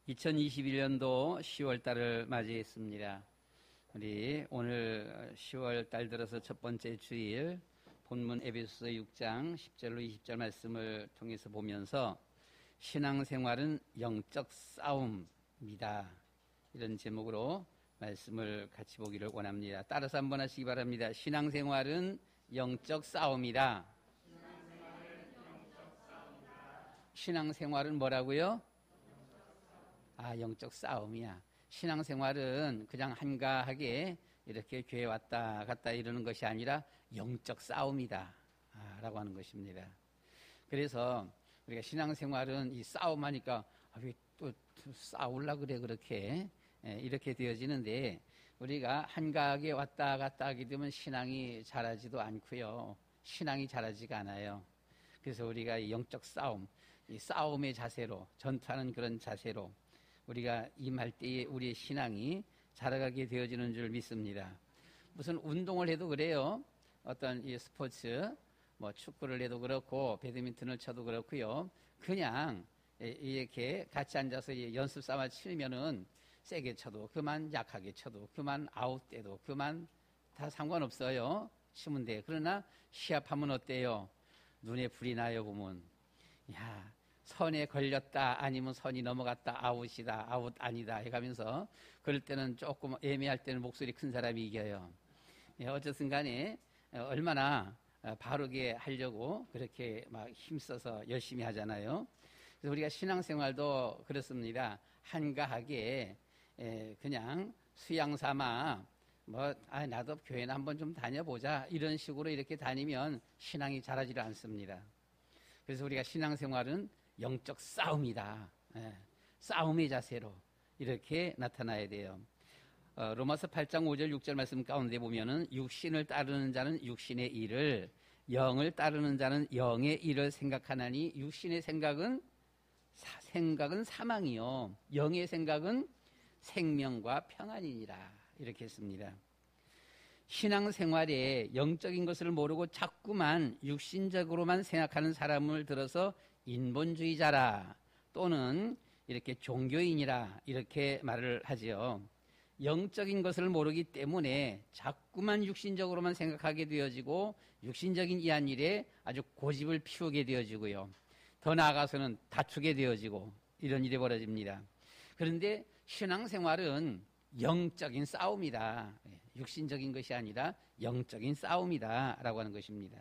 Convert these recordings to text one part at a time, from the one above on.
2021년도 10월 달을 맞이했습니다. 우리 오늘 10월 달 들어서 첫 번째 주일 본문 에베소서 6장 10절로 20절 말씀을 통해서 보면서 신앙생활은 영적 싸움이다. 이런 제목으로 말씀을 같이 보기를 원합니다. 따라서 한번 하시기 바랍니다. 신앙생활은 영적 싸움이다. 신앙생활은 뭐라고요? 영적 싸움이야. 신앙생활은 그냥 한가하게 이렇게 교회 왔다 갔다 이러는 것이 아니라 영적 싸움이다 라고 하는 것입니다. 그래서 우리가 신앙생활은 이 싸움하니까 왜 또 싸우려고 그래 그렇게 이렇게 되어지는데, 우리가 한가하게 왔다 갔다 하게 되면 신앙이 자라지도 않고요, 신앙이 자라지가 않아요. 그래서 우리가 이 영적 싸움, 이 싸움의 자세로, 전투하는 그런 자세로 우리가 임할 때에 우리의 신앙이 자라가게 되어지는 줄 믿습니다. 무슨 운동을 해도 그래요. 어떤 이 스포츠, 축구를 해도 그렇고 배드민턴을 쳐도 그렇고요, 그냥 이렇게 같이 앉아서 연습 삼아 치면은 세게 쳐도 그만, 약하게 쳐도 그만, 아웃돼도 그만, 다 상관없어요. 치면 돼. 그러나 시합하면 어때요? 눈에 불이 나요. 보면 선에 걸렸다, 아니면 선이 넘어갔다, 아웃이다, 아웃 아니다 해가면서, 그럴 때는 조금 애매할 때는 목소리 큰 사람이 이겨요. 어쨌든 간에 얼마나 바르게 하려고 그렇게 막 힘써서 열심히 하잖아요. 그래서 우리가 신앙생활도 그렇습니다. 한가하게 그냥 수양 삼아 나도 교회나 한번 좀 다녀보자 이런 식으로 이렇게 다니면 신앙이 자라지를 않습니다. 그래서 우리가 신앙생활은 영적 싸움이다. 싸움의 자세로 이렇게 나타나야 돼요. 로마서 8장 5절 6절 말씀 가운데 보면은 육신을 따르는 자는 육신의 일을, 영을 따르는 자는 영의 일을 생각하나니 육신의 생각은 사망이요, 영의 생각은 생명과 평안이니라. 이렇게 했습니다. 신앙생활에 영적인 것을 모르고 자꾸만 육신적으로만 생각하는 사람을 들어서 인본주의자라, 또는 이렇게 종교인이라 이렇게 말을 하지요. 영적인 것을 모르기 때문에 자꾸만 육신적으로만 생각하게 되어지고 육신적인 이한 일에 아주 고집을 피우게 되어지고요, 더 나아가서는 다투게 되어지고 이런 일이 벌어집니다. 그런데 신앙생활은 영적인 싸움이다. 육신적인 것이 아니라 영적인 싸움이다 라고 하는 것입니다.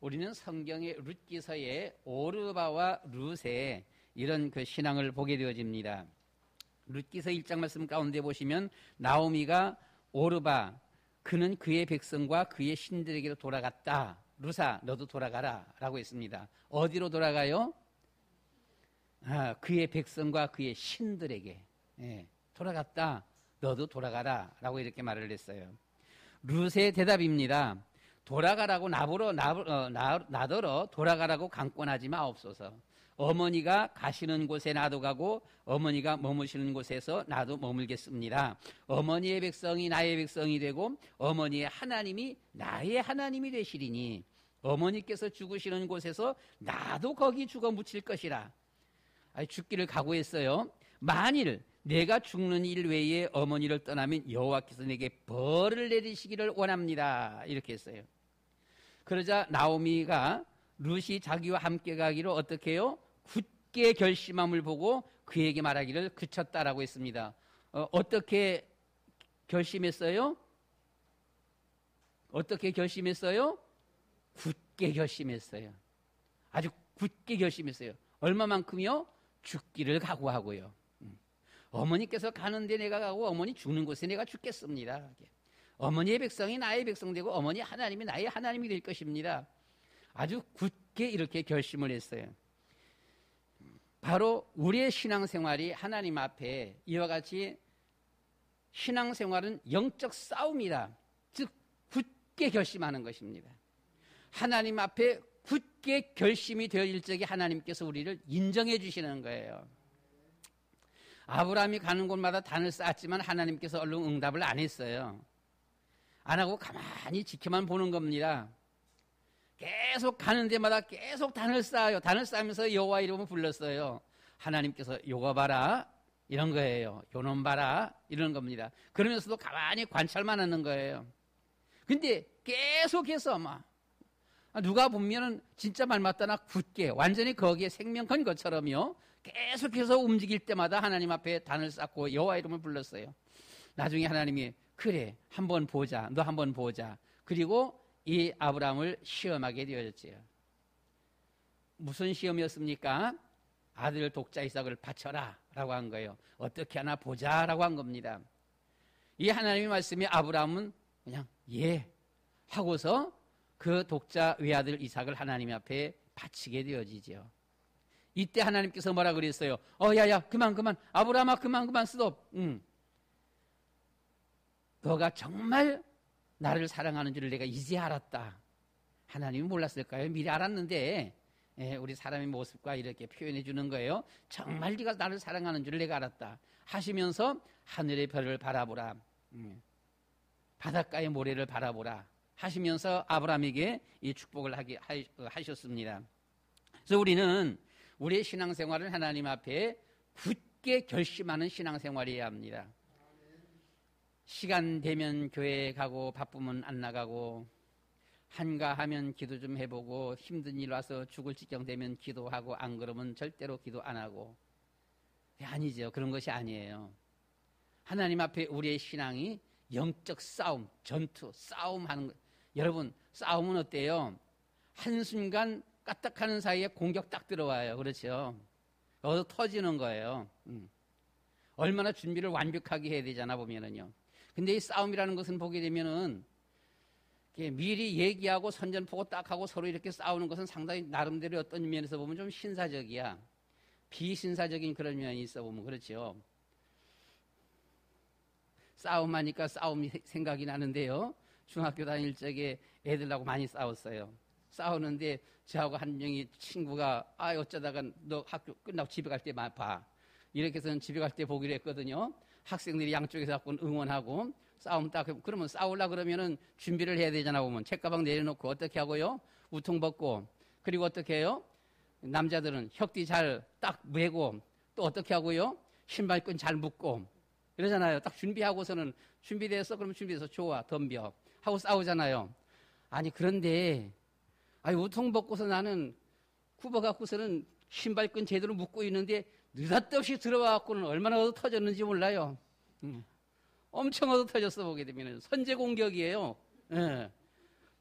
우리는 성경의 룻기서의 오르바와 룻의 이런 그 신앙을 보게 되어집니다. 룻기서 1장 말씀 가운데 보시면 나오미가 오르바, 그는 그의 백성과 그의 신들에게로 돌아갔다. 룻아, 너도 돌아가라 라고 했습니다. 어디로 돌아가요? 그의 백성과 그의 신들에게 돌아갔다. 너도 돌아가라 라고 이렇게 말을 했어요. 룻의 대답입니다. 돌아가라고 나더러 돌아가라고 강권하지 마옵소서. 어머니가 가시는 곳에 나도 가고 어머니가 머무시는 곳에서 나도 머물겠습니다. 어머니의 백성이 나의 백성이 되고 어머니의 하나님이 나의 하나님이 되시리니 어머니께서 죽으시는 곳에서 나도 거기 죽어 묻힐 것이라. 죽기를 각오했어요. 만일 내가 죽는 일 외에 어머니를 떠나면 여호와께서 내게 벌을 내리시기를 원합니다. 이렇게 했어요. 그러자 나오미가 룻이 자기와 함께 가기로 어떻게 해요? 굳게 결심함을 보고 그에게 말하기를 그쳤다라고 했습니다. 어떻게 결심했어요? 어떻게 결심했어요? 굳게 결심했어요. 아주 굳게 결심했어요. 얼마만큼요? 죽기를 각오하고요. 어머니께서 가는데 내가 가고 어머니 죽는 곳에 내가 죽겠습니다. 어머니의 백성이 나의 백성 되고 어머니 하나님이 나의 하나님이 될 것입니다. 아주 굳게 이렇게 결심을 했어요. 바로 우리의 신앙생활이 하나님 앞에 이와 같이, 신앙생활은 영적 싸움이다. 즉 굳게 결심하는 것입니다. 하나님 앞에 굳게 결심이 되어질 적에 하나님께서 우리를 인정해 주시는 거예요. 아브라함이 가는 곳마다 단을 쌓았지만 하나님께서 얼른 응답을 안 했어요. 안 하고 가만히 지켜만 보는 겁니다. 계속 가는 데마다 계속 단을 쌓아요. 단을 쌓으면서 여호와 이름을 불렀어요. 하나님께서 요거 봐라, 이런 거예요. 요놈 봐라 이런 겁니다. 그러면서도 가만히 관찰만 하는 거예요. 근데 계속해서 막 누가 보면은 진짜 말 맞다나 굳게 완전히 거기에 생명 건 것처럼요. 계속해서 움직일 때마다 하나님 앞에 단을 쌓고 여호와 이름을 불렀어요. 나중에 하나님이 그래 한번 보자. 너 한번 보자. 그리고 이 아브라함을 시험하게 되어졌지요. 무슨 시험이었습니까? 아들 독자 이삭을 바쳐라 라고 한 거예요. 어떻게 하나 보자 라고 한 겁니다. 이 하나님의 말씀이 아브라함은 그냥 예 하고서 그 독자 외아들 이삭을 하나님 앞에 바치게 되어지죠. 이때 하나님께서 뭐라 그랬어요? 야야 그만 아브라함아 그만 스톱. 너가 정말 나를 사랑하는 줄을 내가 이제 알았다. 하나님이 몰랐을까요? 미리 알았는데 우리 사람의 모습과 이렇게 표현해 주는 거예요. 정말 네가 나를 사랑하는 줄을 내가 알았다 하시면서 하늘의 별을 바라보라, 바닷가의 모래를 바라보라 하시면서 아브라함에게 이 축복을 하셨습니다. 그래서 우리는 우리의 신앙생활을 하나님 앞에 굳게 결심하는 신앙생활이어야 합니다. 시간 되면 교회에 가고 바쁘면 안 나가고 한가하면 기도 좀 해보고 힘든 일 와서 죽을 직경 되면 기도하고 안 그러면 절대로 기도 안 하고 아니죠. 그런 것이 아니에요. 하나님 앞에 우리의 신앙이 영적 싸움, 전투, 싸움하는 거. 여러분 싸움은 어때요? 한순간 까딱하는 사이에 공격 딱 들어와요. 그렇죠? 여기서 터지는 거예요. 얼마나 준비를 완벽하게 해야 되잖아 보면은요. 근데 이 싸움이라는 것은 보게 되면은 미리 얘기하고 선전포고 딱 하고 서로 이렇게 싸우는 것은 상당히 나름대로 어떤 면에서 보면 좀 신사적이야. 비신사적인 그런 면이 있어 보면 그렇죠. 싸움하니까 싸움이 생각이 나는데요. 중학교 다닐 적에 애들하고 많이 싸웠어요. 싸우는데 저하고 한 명이 친구가 어쩌다가 너 학교 끝나고 집에 갈 때 봐. 이렇게 해서는 집에 갈 때 보기로 했거든요. 학생들이 양쪽에서 응원하고 싸움 딱 그러면 싸우려 그러면은 준비를 해야 되잖아 보면 책가방 내려놓고 어떻게 하고요? 우통 벗고 그리고 어떻게 해요? 남자들은 혁띠 잘 딱 매고 또 어떻게 하고요? 신발끈 잘 묶고 이러잖아요. 딱 준비하고서는 준비돼서 그러면 준비돼서 좋아 덤벼 하고 싸우잖아요. 아니 그런데 우통 벗고서 나는 쿠버 갖고서는 신발끈 제대로 묶고 있는데 느닷없이 들어와갖고는 얼마나 얻어 터졌는지 몰라요. 엄청 얻어 터졌어 보게 되면 선제 공격이에요.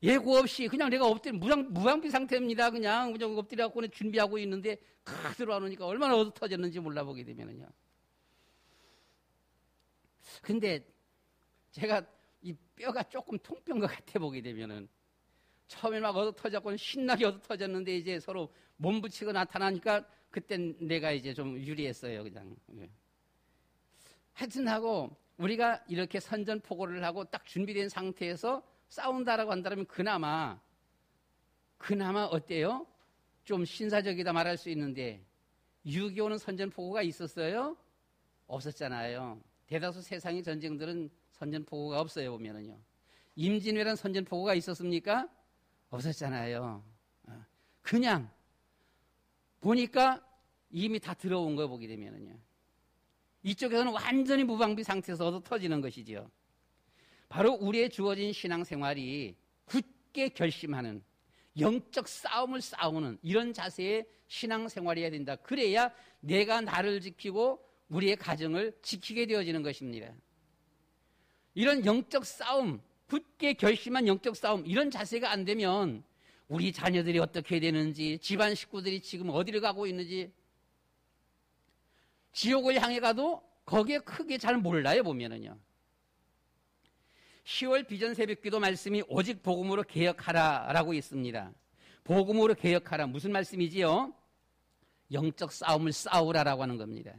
예고 없이 그냥 내가 엎드려 무방비 상태입니다. 그냥 엎드려갖고는 준비하고 있는데 칵 들어와놓으니까 얼마나 얻어 터졌는지 몰라보게 되면은요. 근데 제가 이 뼈가 조금 통뼈인 것 같아 보게 되면은 처음에 막 얻어 터졌고는 신나게 얻어 터졌는데 이제 서로 몸 붙이고 나타나니까 그땐 내가 이제 좀 유리했어요. 그냥. 하여튼 하고 우리가 이렇게 선전포고를 하고 딱 준비된 상태에서 싸운다라고 한다면 그나마 어때요? 좀 신사적이다 말할 수 있는데 6.25는 선전포고가 있었어요? 없었잖아요. 대다수 세상의 전쟁들은 선전포고가 없어요 보면은요. 임진왜란 선전포고가 있었습니까? 없었잖아요. 그냥 보니까 이미 다 들어온 거 보게 되면은요. 이쪽에서는 완전히 무방비 상태에서 얻어 터지는 것이지요. 바로 우리의 주어진 신앙생활이 굳게 결심하는 영적 싸움을 싸우는 이런 자세의 신앙생활이어야 된다. 그래야 내가 나를 지키고 우리의 가정을 지키게 되어지는 것입니다. 이런 영적 싸움, 굳게 결심한 영적 싸움 이런 자세가 안 되면 우리 자녀들이 어떻게 되는지 집안 식구들이 지금 어디를 가고 있는지 지옥을 향해 가도 거기에 크게 잘 몰라요 보면은요. 10월 비전 새벽기도 말씀이 오직 복음으로 개혁하라라고 있습니다. 복음으로 개혁하라 무슨 말씀이지요? 영적 싸움을 싸우라라고 하는 겁니다.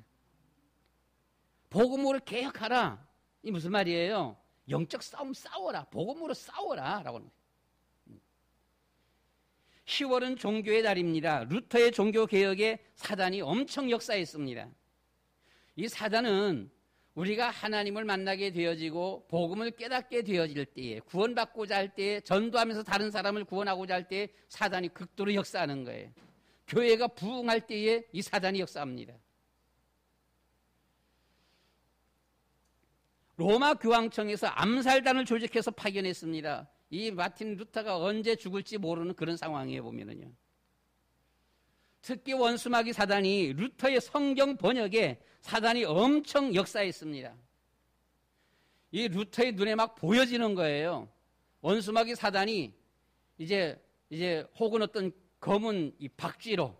복음으로 개혁하라 이 무슨 말이에요? 영적 싸움 싸워라 복음으로 싸워라라고 하는 거예요. 10월은 종교의 달입니다. 루터의 종교개혁에 사단이 엄청 역사했습니다. 이 사단은 우리가 하나님을 만나게 되어지고 복음을 깨닫게 되어질 때에 구원받고자 할 때에 전도하면서 다른 사람을 구원하고자 할 때에 사단이 극도로 역사하는 거예요. 교회가 부흥할 때에 이 사단이 역사합니다. 로마 교황청에서 암살단을 조직해서 파견했습니다. 이 마틴 루터가 언제 죽을지 모르는 그런 상황이에요, 보면은요. 특히 원수마귀 사단이 루터의 성경 번역에 사단이 엄청 역사했습니다. 이 루터의 눈에 막 보여지는 거예요. 원수마귀 사단이 이제 혹은 어떤 검은 이 박쥐로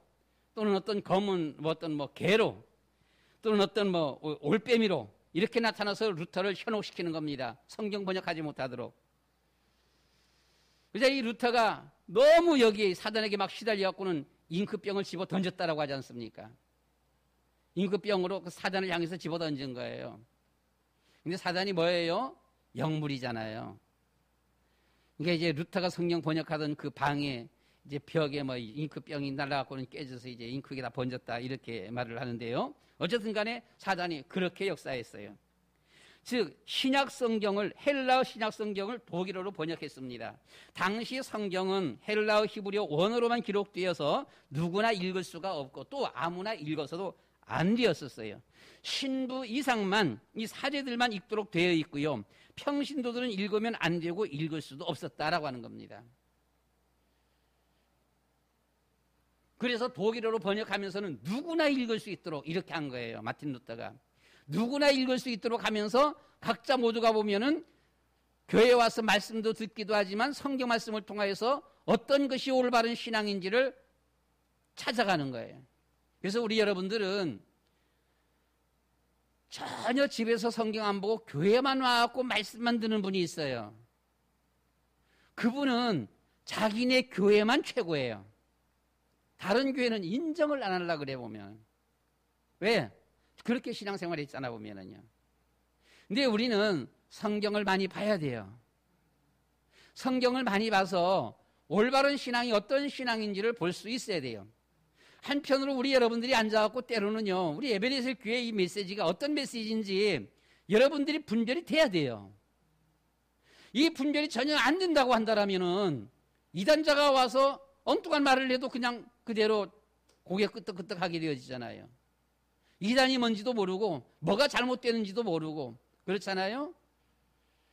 또는 어떤 검은 어떤 개로 또는 어떤 올빼미로 이렇게 나타나서 루터를 현혹시키는 겁니다. 성경 번역하지 못하도록. 그래서 이 루터가 너무 여기에 사단에게 막 시달려갖고는 잉크병을 집어 던졌다라고 하지 않습니까? 잉크병으로 그 사단을 향해서 집어 던진 거예요. 근데 사단이 뭐예요? 영물이잖아요. 그러니까 이제 루터가 성경 번역하던 그 방에 이제 벽에 잉크병이 날아갖고는 깨져서 이제 잉크가 다 번졌다 이렇게 말을 하는데요. 어쨌든 간에 사단이 그렇게 역사했어요. 즉 신약 성경을 헬라어 신약 성경을 독일어로 번역했습니다. 당시 성경은 헬라어 히브리어 원어로만 기록되어서 누구나 읽을 수가 없고 또 아무나 읽어서도 안 되었었어요. 신부 이상만 이 사제들만 읽도록 되어 있고요. 평신도들은 읽으면 안 되고 읽을 수도 없었다라고 하는 겁니다. 그래서 독일어로 번역하면서는 누구나 읽을 수 있도록 이렇게 한 거예요. 마틴 루터가. 누구나 읽을 수 있도록 하면서 각자 모두가 보면은 교회에 와서 말씀도 듣기도 하지만 성경 말씀을 통하여서 어떤 것이 올바른 신앙인지를 찾아가는 거예요. 그래서 우리 여러분들은 전혀 집에서 성경 안 보고 교회만 와갖고 말씀만 듣는 분이 있어요. 그분은 자기네 교회만 최고예요. 다른 교회는 인정을 안 하려고 그래 보면. 왜? 그렇게 신앙생활 했잖아 보면은요. 근데 우리는 성경을 많이 봐야 돼요. 성경을 많이 봐서 올바른 신앙이 어떤 신앙인지를 볼 수 있어야 돼요. 한편으로 우리 여러분들이 앉아갖고 때로는요, 우리 에베레스 교회 이 메시지가 어떤 메시지인지 여러분들이 분별이 돼야 돼요. 이 분별이 전혀 안 된다고 한다라면은 이단자가 와서 엉뚱한 말을 해도 그냥 그대로 고개 끄덕끄덕 하게 되어지잖아요. 이단이 뭔지도 모르고 뭐가 잘못되는지도 모르고 그렇잖아요.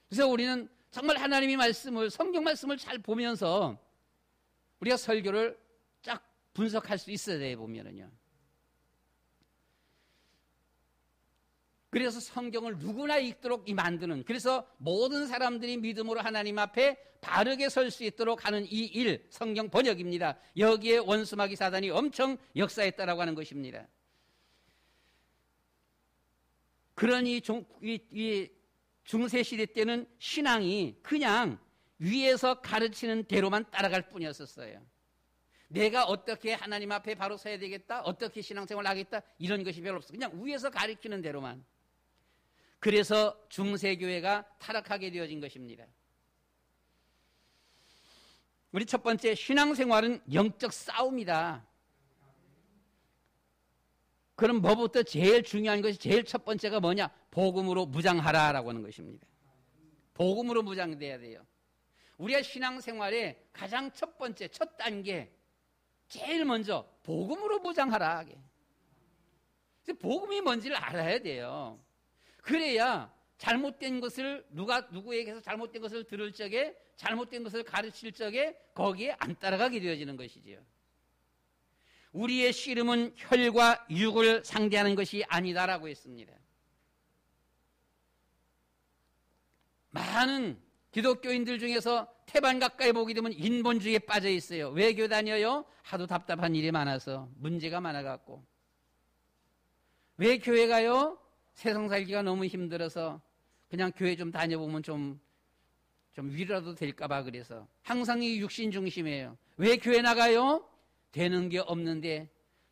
그래서 우리는 정말 하나님의 말씀을 성경 말씀을 잘 보면서 우리가 설교를 쫙 분석할 수 있어야 돼 보면은요. 그래서 성경을 누구나 읽도록 만드는, 그래서 모든 사람들이 믿음으로 하나님 앞에 바르게 설 수 있도록 하는 이 일, 성경 번역입니다. 여기에 원수마귀 사단이 엄청 역사했다라고 하는 것입니다. 그러니 이 중세시대 때는 신앙이 그냥 위에서 가르치는 대로만 따라갈 뿐이었었어요. 내가 어떻게 하나님 앞에 바로 서야 되겠다, 어떻게 신앙생활을 하겠다, 이런 것이 별로 없어요. 그냥 위에서 가르치는 대로만. 그래서 중세교회가 타락하게 되어진 것입니다. 우리 첫 번째, 신앙생활은 영적 싸움이다. 그럼 뭐부터 제일 중요한 것이, 제일 첫 번째가 뭐냐? 복음으로 무장하라라고 하는 것입니다. 복음으로 무장돼야 돼요. 우리가 신앙생활의 가장 첫 번째, 첫 단계, 제일 먼저 복음으로 무장하라. 복음이 뭔지를 알아야 돼요. 그래야 잘못된 것을 누구에게서 잘못된 것을 들을 적에, 잘못된 것을 가르칠 적에 거기에 안 따라가게 되어지는 것이지요. 우리의 씨름은 혈과 육을 상대하는 것이 아니다라고 했습니다. 많은 기독교인들 중에서 태반 가까이 보게 되면 인본주의에 빠져 있어요. 왜 교회 다녀요? 하도 답답한 일이 많아서, 문제가 많아갖고. 왜 교회 가요? 세상 살기가 너무 힘들어서 그냥 교회 좀 다녀보면 좀 위로라도 될까봐 그래서. 항상 이 육신 중심이에요. 왜 교회 나가요? 되는 게 없는데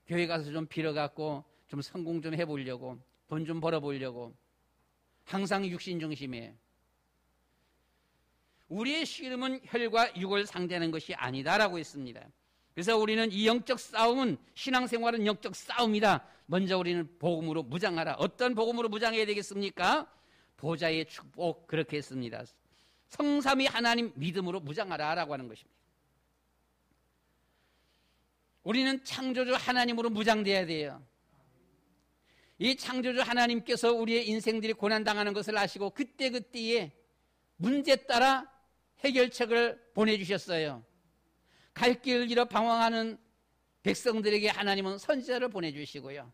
교회 가서 좀 빌어갖고 좀 성공 좀 해보려고, 돈 좀 벌어보려고. 항상 육신 중심이에요. 우리의 씨름은 혈과 육을 상대하는 것이 아니다라고 했습니다. 그래서 우리는 이 영적 싸움은, 신앙생활은 영적 싸움이다. 먼저 우리는 복음으로 무장하라. 어떤 복음으로 무장해야 되겠습니까? 보좌의 축복, 그렇게 했습니다. 성삼위 하나님 믿음으로 무장하라라고 하는 것입니다. 우리는 창조주 하나님으로 무장돼야 돼요. 이 창조주 하나님께서 우리의 인생들이 고난당하는 것을 아시고 그때그때에 문제 따라 해결책을 보내주셨어요. 갈 길을 잃어 방황하는 백성들에게 하나님은 선지자를 보내주시고요.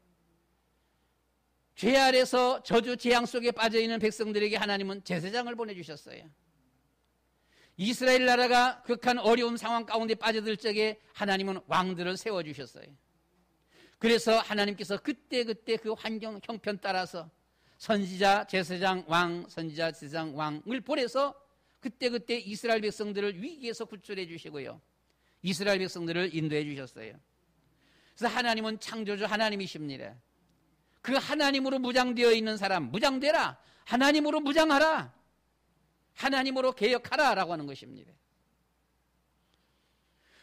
죄 아래서 저주 재앙 속에 빠져있는 백성들에게 하나님은 제사장을 보내주셨어요. 이스라엘 나라가 극한 어려운 상황 가운데 빠져들 적에 하나님은 왕들을 세워주셨어요. 그래서 하나님께서 그때그때 그 환경 형편 따라서 선지자, 제사장, 왕, 선지자, 제사장, 왕을 보내서 그때그때 이스라엘 백성들을 위기에서 구출해 주시고요. 이스라엘 백성들을 인도해 주셨어요. 그래서 하나님은 창조주 하나님이십니다. 그 하나님으로 무장되어 있는 사람, 무장되라. 하나님으로 무장하라. 하나님으로 개혁하라 라고 하는 것입니다.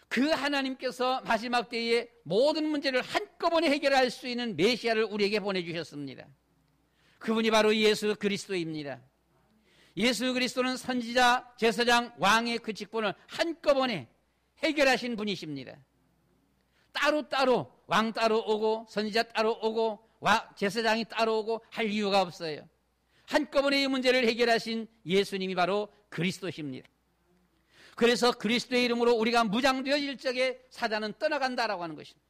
그 하나님께서 마지막 때에 모든 문제를 한꺼번에 해결할 수 있는 메시아를 우리에게 보내주셨습니다. 그분이 바로 예수 그리스도입니다. 예수 그리스도는 선지자, 제사장, 왕의 그 직분을 한꺼번에 해결하신 분이십니다. 따로따로 왕 따로 오고 선지자 따로 오고 제사장이 따로 오고 할 이유가 없어요. 한꺼번에 이 문제를 해결하신 예수님이 바로 그리스도십니다. 그래서 그리스도의 이름으로 우리가 무장되어질 적에 사단은 떠나간다라고 하는 것입니다.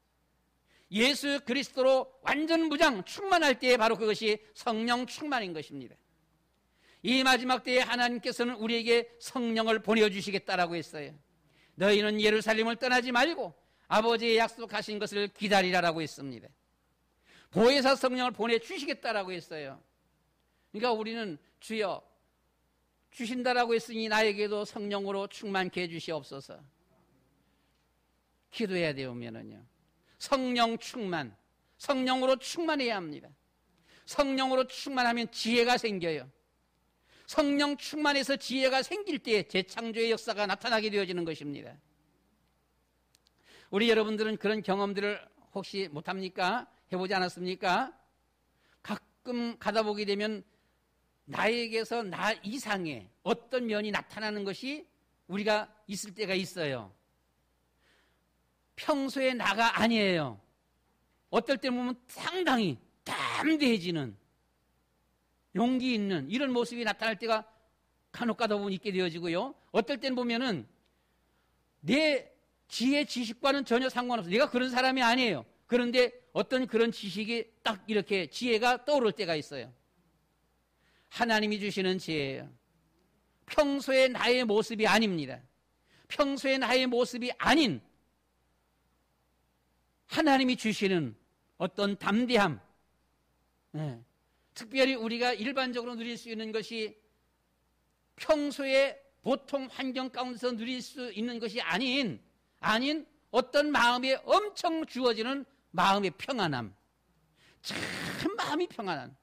예수 그리스도로 완전 무장, 충만할 때에 바로 그것이 성령 충만인 것입니다. 이 마지막 때에 하나님께서는 우리에게 성령을 보내주시겠다라고 했어요. 너희는 예루살렘을 떠나지 말고 아버지의 약속하신 것을 기다리라라고 했습니다. 보혜사 성령을 보내주시겠다라고 했어요. 그러니까 우리는 주여 주신다라고 했으니 나에게도 성령으로 충만케 해주시옵소서. 기도해야 되면은요. 성령 충만, 성령으로 충만해야 합니다. 성령으로 충만하면 지혜가 생겨요. 성령 충만해서 지혜가 생길 때 재창조의 역사가 나타나게 되어지는 것입니다. 우리 여러분들은 그런 경험들을 혹시 못합니까? 해보지 않았습니까? 가끔 가다 보게 되면 나에게서 나 이상의 어떤 면이 나타나는 것이 우리가 있을 때가 있어요. 평소에 나가 아니에요. 어떨 때 보면 상당히 담대해지는 용기 있는 이런 모습이 나타날 때가 간혹 가다 보면 있게 되어지고요. 어떨 땐 보면은 내 지혜 지식과는 전혀 상관없어. 내가 그런 사람이 아니에요. 그런데 어떤 그런 지식이 딱 이렇게 지혜가 떠오를 때가 있어요. 하나님이 주시는 지혜예요. 평소의 나의 모습이 아닙니다. 평소의 나의 모습이 아닌 하나님이 주시는 어떤 담대함, 특별히 우리가 일반적으로 누릴 수 있는 것이 평소에 보통 환경 가운데서 누릴 수 있는 것이 아닌 어떤 마음에 엄청 주어지는 마음의 평안함, 참 마음이 평안한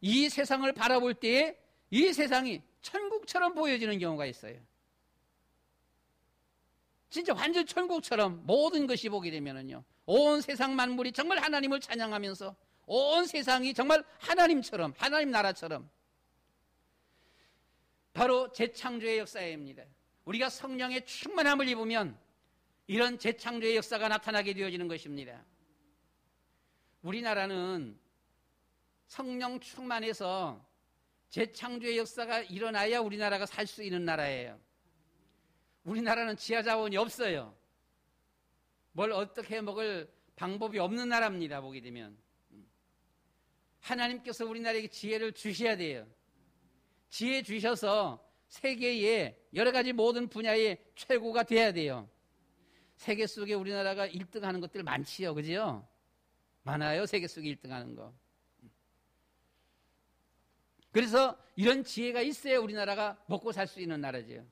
이 세상을 바라볼 때에 이 세상이 천국처럼 보여지는 경우가 있어요. 진짜 완전 천국처럼 모든 것이 보게 되면은요, 온 세상 만물이 정말 하나님을 찬양하면서 온 세상이 정말 하나님처럼, 하나님 나라처럼, 바로 재창조의 역사입니다. 우리가 성령의 충만함을 입으면 이런 재창조의 역사가 나타나게 되어지는 것입니다. 우리나라는 성령 충만해서 재창조의 역사가 일어나야 우리나라가 살 수 있는 나라예요. 우리나라는 지하 자원이 없어요. 뭘 어떻게 먹을 방법이 없는 나라입니다. 보게 되면 하나님께서 우리나라에게 지혜를 주셔야 돼요. 지혜 주셔서 세계의 여러 가지 모든 분야의 최고가 돼야 돼요. 세계 속에 우리나라가 1등 하는 것들 많지요. 그죠? 많아요. 세계 속에 1등 하는 거. 그래서 이런 지혜가 있어야 우리나라가 먹고 살 수 있는 나라죠.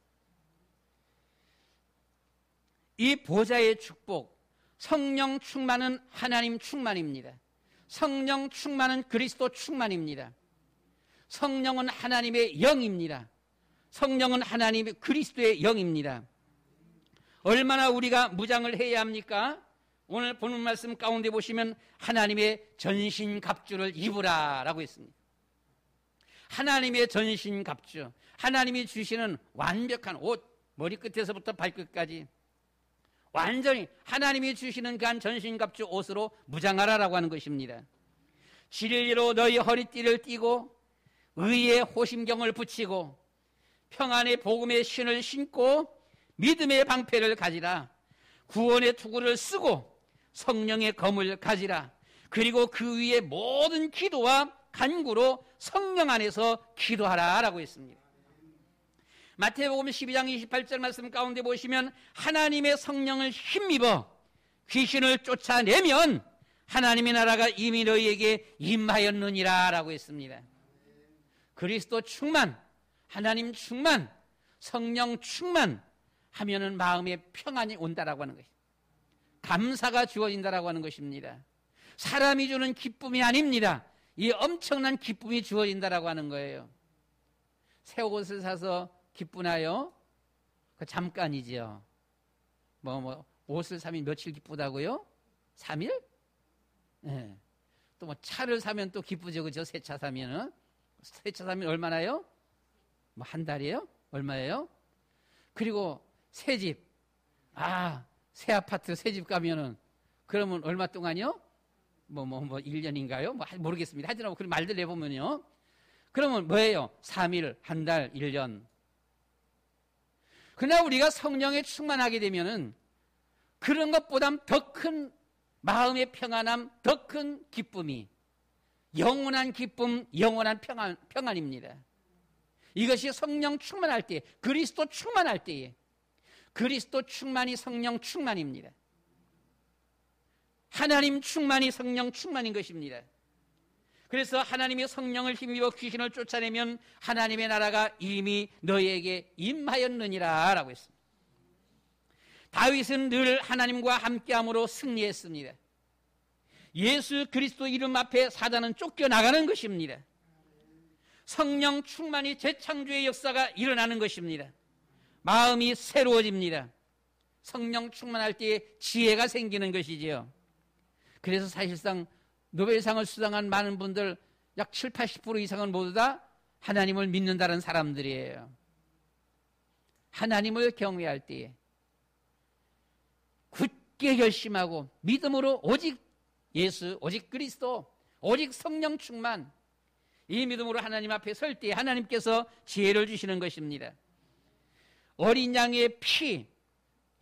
이 보좌의 축복, 성령 충만은 하나님 충만입니다. 성령 충만은 그리스도 충만입니다. 성령은 하나님의 영입니다. 성령은 하나님의 그리스도의 영입니다. 얼마나 우리가 무장을 해야 합니까? 오늘 본문 말씀 가운데 보시면 하나님의 전신갑주를 입으라 라고 했습니다. 하나님의 전신갑주, 하나님이 주시는 완벽한 옷, 머리끝에서부터 발끝까지 완전히 하나님이 주시는 그 한 전신갑주 옷으로 무장하라라고 하는 것입니다. 진리로 너희 허리띠를 띠고 의의 호심경을 붙이고 평안의 복음의 신을 신고 믿음의 방패를 가지라. 구원의 투구를 쓰고 성령의 검을 가지라. 그리고 그 위에 모든 기도와 간구로 성령 안에서 기도하라라고 했습니다. 마태복음 12장 28절 말씀 가운데 보시면 하나님의 성령을 힘입어 귀신을 쫓아내면 하나님의 나라가 이미 너희에게 임하였느니라 라고 했습니다. 그리스도 충만, 하나님 충만, 성령 충만 하면은 마음에 평안이 온다라고 하는 것입니다. 감사가 주어진다라고 하는 것입니다. 사람이 주는 기쁨이 아닙니다. 이 엄청난 기쁨이 주어진다라고 하는 거예요. 새 옷을 사서 기쁘나요? 그 잠깐이지요. 옷을 사면 며칠 기쁘다고요? 3일? 네. 또 뭐 차를 사면 또 기쁘죠, 그죠? 새 차 사면은. 새 차 사면 얼마나요? 뭐 한 달이에요? 얼마예요? 그리고 새 집. 새 아파트 새 집 가면은 그러면 얼마 동안요? 1년인가요? 모르겠습니다. 하여튼 그런 말들 내보면요. 그러면 뭐예요? 3일, 한 달, 1년. 그러나 우리가 성령에 충만하게 되면은 그런 것보다 더 큰 마음의 평안함, 더 큰 기쁨이 영원한 기쁨, 영원한 평안입니다. 이것이 성령 충만할 때, 그리스도 충만할 때에 그리스도 충만이 성령 충만입니다. 하나님 충만이 성령 충만인 것입니다. 그래서 하나님의 성령을 힘입어 귀신을 쫓아내면 하나님의 나라가 이미 너희에게 임하였느니라 라고 했습니다. 다윗은 늘 하나님과 함께함으로 승리했습니다. 예수 그리스도 이름 앞에 사단은 쫓겨나가는 것입니다. 성령 충만이 재창조의 역사가 일어나는 것입니다. 마음이 새로워집니다. 성령 충만할 때에 지혜가 생기는 것이지요. 그래서 사실상 노벨상을 수상한 많은 분들 약 70-80% 이상은 모두 다 하나님을 믿는다는 사람들이에요. 하나님을 경외할 때에 굳게 결심하고 믿음으로 오직 예수, 오직 그리스도, 오직 성령 충만, 이 믿음으로 하나님 앞에 설 때에 하나님께서 지혜를 주시는 것입니다. 어린 양의 피,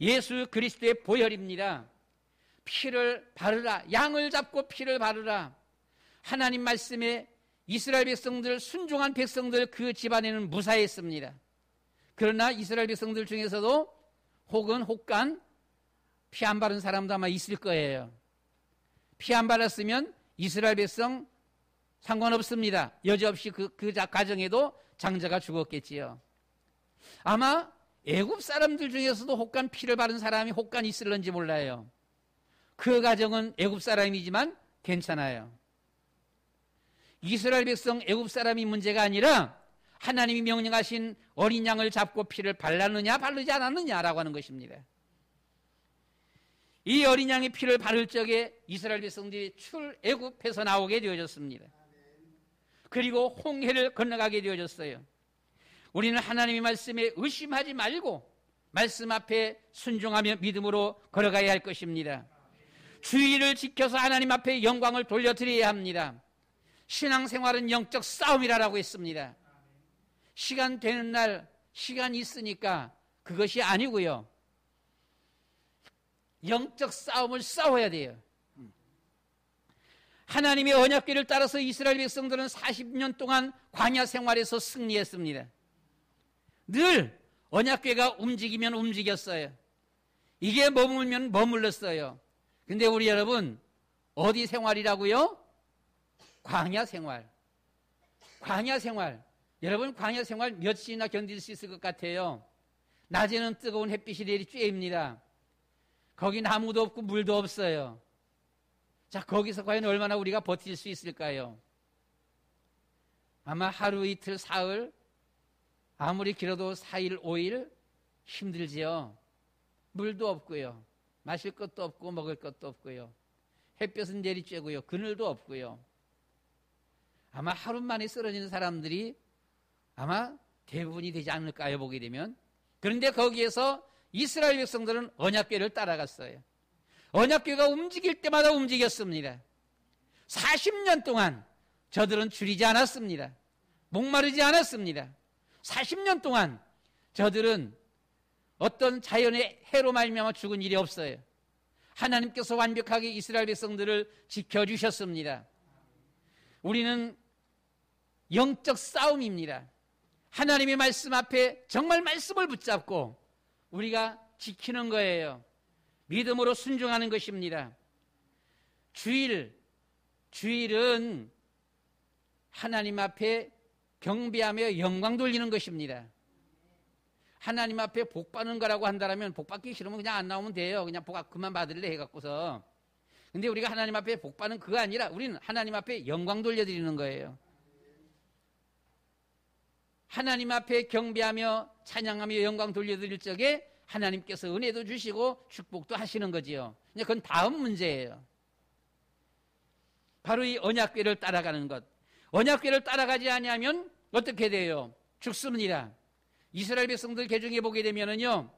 예수 그리스도의 보혈입니다. 피를 바르라. 양을 잡고 피를 바르라. 하나님 말씀에 이스라엘 백성들, 순종한 백성들 그 집안에는 무사했습니다. 그러나 이스라엘 백성들 중에서도 혹은 혹간 피 안 바른 사람도 아마 있을 거예요. 피 안 바랐으면 이스라엘 백성 상관없습니다. 여지없이 그 가정에도 장자가 죽었겠지요. 아마 애굽 사람들 중에서도 혹간 피를 바른 사람이 혹간 있을런지 몰라요. 그 가정은 애굽 사람이지만 괜찮아요. 이스라엘 백성 애굽 사람이 문제가 아니라 하나님이 명령하신 어린 양을 잡고 피를 발랐느냐 바르지 않았느냐라고 하는 것입니다. 이 어린 양의 피를 바를 적에 이스라엘 백성들이 출애굽해서 나오게 되어졌습니다. 그리고 홍해를 건너가게 되어졌어요. 우리는 하나님의 말씀에 의심하지 말고 말씀 앞에 순종하며 믿음으로 걸어가야 할 것입니다. 주의를 지켜서 하나님 앞에 영광을 돌려드려야 합니다. 신앙생활은 영적 싸움이라고 했습니다. 시간 되는 날 시간이 있으니까 그것이 아니고요. 영적 싸움을 싸워야 돼요. 하나님의 언약궤를 따라서 이스라엘 백성들은 40년 동안 광야 생활에서 승리했습니다. 늘 언약궤가 움직이면 움직였어요. 이게 머물면 머물렀어요. 근데 우리 여러분 어디 생활이라고요? 광야 생활. 광야 생활. 여러분 광야 생활 며칠이나 견딜 수 있을 것 같아요. 낮에는 뜨거운 햇빛이 내리 쬐입니다. 거기 나무도 없고 물도 없어요. 자, 거기서 과연 얼마나 우리가 버틸 수 있을까요? 아마 하루 이틀 사흘, 아무리 길어도 4일 5일 힘들지요. 물도 없고요. 마실 것도 없고 먹을 것도 없고요. 햇볕은 내리 쬐고요. 그늘도 없고요. 아마 하루 만에 쓰러지는 사람들이 아마 대부분이 되지 않을까요, 보게 되면. 그런데 거기에서 이스라엘 백성들은 언약궤를 따라갔어요. 언약궤가 움직일 때마다 움직였습니다. 40년 동안 저들은 줄이지 않았습니다. 목마르지 않았습니다. 40년 동안 저들은 어떤 자연의 해로 말미암아 죽은 일이 없어요. 하나님께서 완벽하게 이스라엘 백성들을 지켜주셨습니다. 우리는 영적 싸움입니다. 하나님의 말씀 앞에 정말 말씀을 붙잡고 우리가 지키는 거예요. 믿음으로 순종하는 것입니다. 주일은 하나님 앞에 경배하며 영광 돌리는 것입니다. 하나님 앞에 복 받는 거라고 한다면 복 받기 싫으면 그냥 안 나오면 돼요. 그냥 복 그만 받을래 해갖고서. 근데 우리가 하나님 앞에 복 받는 그거 아니라 우리는 하나님 앞에 영광 돌려드리는 거예요. 하나님 앞에 경배하며 찬양하며 영광 돌려드릴 적에 하나님께서 은혜도 주시고 축복도 하시는 거지요. 그건 다음 문제예요. 바로 이 언약궤를 따라가는 것. 언약궤를 따라가지 아니하면 어떻게 돼요? 죽습니다. 이스라엘 백성들 개중에 보게 되면은요,